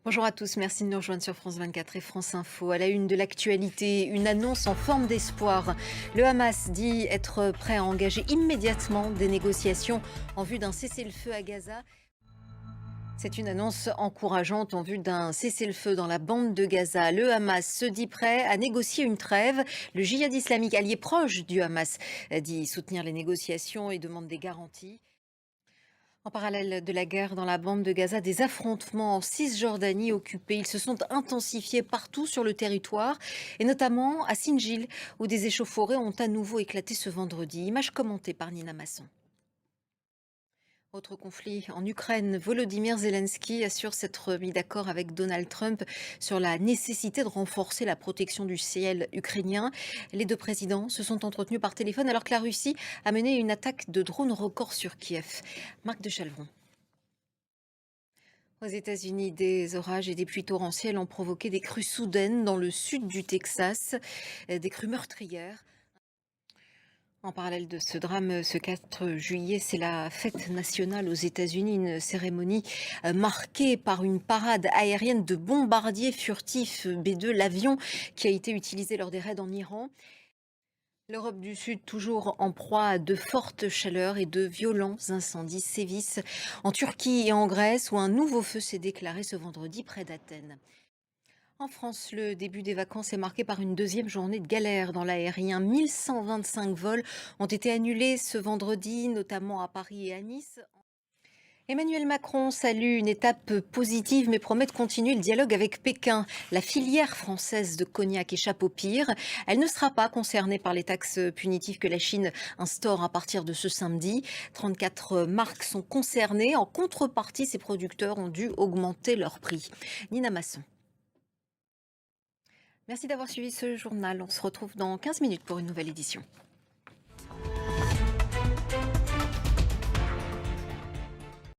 Bonjour à tous, merci de nous rejoindre sur France 24 et France Info. À la une de l'actualité, une annonce en forme d'espoir. Le Hamas dit être prêt à engager immédiatement des négociations en vue d'un cessez-le-feu à Gaza. C'est une annonce encourageante en vue d'un cessez-le-feu dans la bande de Gaza. Le Hamas se dit prêt à négocier une trêve. Le djihad islamique, allié proche du Hamas, dit soutenir les négociations et demande des garanties. En parallèle de la guerre dans la bande de Gaza, des affrontements en Cisjordanie occupée. Ils se sont intensifiés partout sur le territoire, et notamment à Sinjil, où des échauffourées ont à nouveau éclaté ce vendredi. Image commentée par Nina Masson. Autre conflit en Ukraine, Volodymyr Zelensky assure s'être mis d'accord avec Donald Trump sur la nécessité de renforcer la protection du ciel ukrainien. Les deux présidents se sont entretenus par téléphone alors que la Russie a mené une attaque de drones record sur Kiev. Marc de Chalvron. Aux États-Unis, des orages et des pluies torrentielles ont provoqué des crues soudaines dans le sud du Texas, des crues meurtrières. En parallèle de ce drame, ce 4 juillet, c'est la fête nationale aux États-Unis, une cérémonie marquée par une parade aérienne de bombardiers furtifs B-2, l'avion qui a été utilisé lors des raids en Iran. L'Europe du Sud, toujours en proie à de fortes chaleurs et de violents incendies sévissent en Turquie et en Grèce, où un nouveau feu s'est déclaré ce vendredi près d'Athènes. En France, le début des vacances est marqué par une deuxième journée de galère dans l'aérien. 1125 vols ont été annulés ce vendredi, notamment à Paris et à Nice. Emmanuel Macron salue une étape positive mais promet de continuer le dialogue avec Pékin. La filière française de cognac échappe au pire. Elle ne sera pas concernée par les taxes punitives que la Chine instaure à partir de ce samedi. 34 marques sont concernées. En contrepartie, ces producteurs ont dû augmenter leur prix. Nina Masson. Merci d'avoir suivi ce journal. On se retrouve dans 15 minutes pour une nouvelle édition.